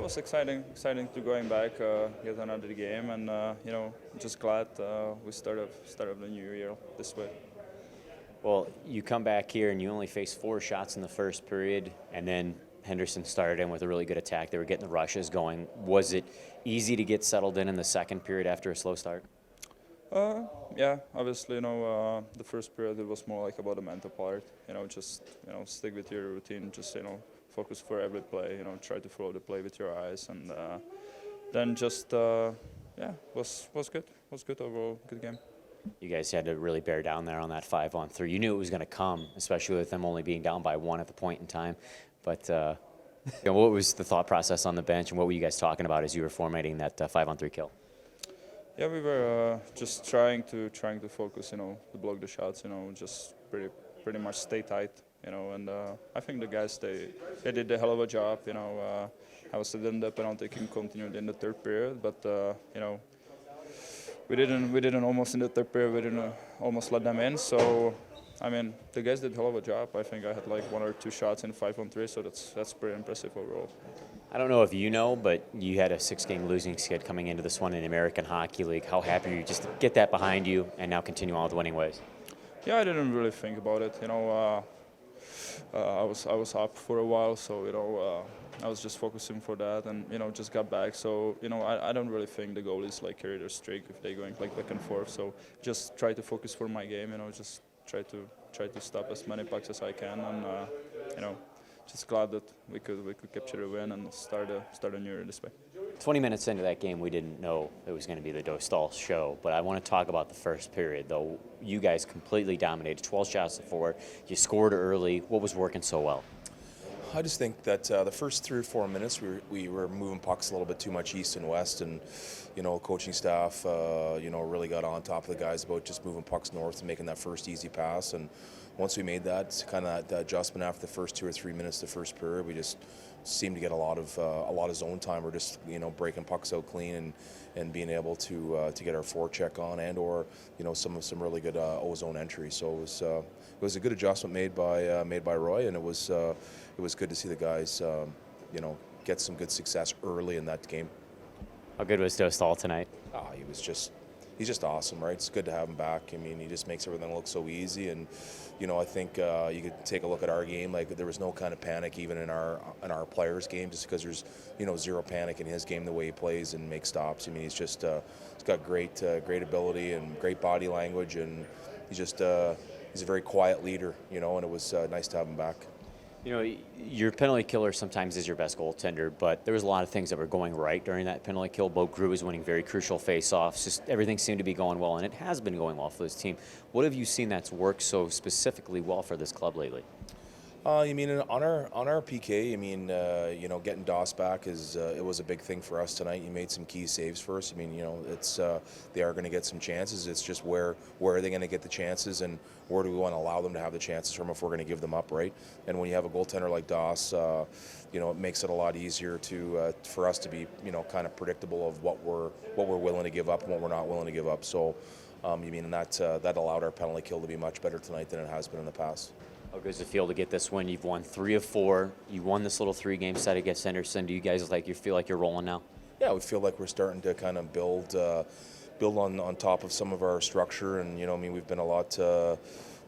was exciting to going back, get another game, and just glad we started the new year this way. Well, you come back here and you only faced 4 shots in the first period, and then Henderson started in with a really good attack. They were getting the rushes going. Was it easy to get settled in the second period after a slow start? Yeah, obviously, the first period it was more like about the mental part. Just stick with your routine. Just focus for every play. Try to follow the play with your eyes, and then just was good. Was good overall. Good game. You guys had to really bear down there on that 5-on-3. You knew it was going to come, especially with them only being down by 1 at the point in time. But what was the thought process on the bench, and what were you guys talking about as you were formatting that 5-on-3 kill? Yeah, we were just trying to focus, to block the shots, just pretty much stay tight, and I think the guys they did a hell of a job, Obviously then the penalty kick continued in the third period, but we didn't almost in the third period, we didn't almost let them in. So, I mean, the guys did a hell of a job. I think I had like 1 or 2 shots in 5-on-3, so that's pretty impressive overall. I don't know if you know, but you had a 6-game losing skid coming into this one in the American Hockey League. How happy are you just to get that behind you and now continue on with winning ways? Yeah, I didn't really think about it. I was up for a while, so I was just focusing for that, and just got back. So I don't really think the goalies like carry their streak if they're going like back and forth. So just try to focus for my game. Just try to stop as many pucks as I can, and just glad that we could capture a win and start a new year this way. 20 minutes into that game, we didn't know it was going to be the Dostal show, but I want to talk about the first period, though. You guys completely dominated, 12 shots to 4. You scored early. What was working so well? I just think that the first 3 or 4 minutes we were moving pucks a little bit too much east and west, and coaching staff really got on top of the guys about just moving pucks north and making that first easy pass. And once we made that that adjustment after the first 2 or 3 minutes of the first period, we just seemed to get a lot of zone time. We're just breaking pucks out clean and being able to get our forecheck on and/or some really good O-zone entry. So it was a good adjustment made by Roy, and it was good to see the guys get some good success early in that game. How good was Dostal tonight? He's just awesome, right? It's good to have him back. I mean, he just makes everything look so easy, and I think you could take a look at our game. Like, there was no kind of panic even in our players' game, just because there's zero panic in his game, the way he plays and makes stops. I mean, he's got great ability and great body language, and he's a very quiet leader, and it was nice to have him back. Your penalty killer sometimes is your best goaltender, but there was a lot of things that were going right during that penalty kill. Bo Grew was winning very crucial face-offs. Just everything seemed to be going well, and it has been going well for this team. What have you seen that's worked so specifically well for this club lately? You mean on our PK? I mean, getting Doss back it was a big thing for us tonight. He made some key saves for us. I mean, they are going to get some chances. It's just where are they going to get the chances, and where do we want to allow them to have the chances from if we're going to give them up, right? And when you have a goaltender like Doss, it makes it a lot easier for us to be kind of predictable of what we're willing to give up and what we're not willing to give up. So, that allowed our penalty kill to be much better tonight than it has been in the past. How good does it feel to get this win? You've won 3 of 4. You won this little 3-game set against Henderson. Do you guys feel like you're rolling now? Yeah, we feel like we're starting to kind of build on top of some of our structure, and we've been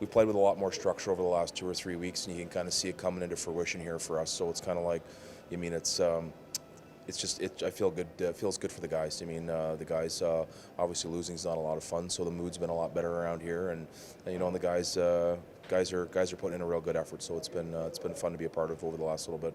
we've played with a lot more structure over the last 2 or 3 weeks, and you can kind of see it coming into fruition here for us. So it's kind of like, I feel good. It feels good for the guys. I mean, the guys obviously losing is not a lot of fun, so the mood's been a lot better around here, and and the guys are putting in a real good effort. So it's been fun to be a part of over the last little bit.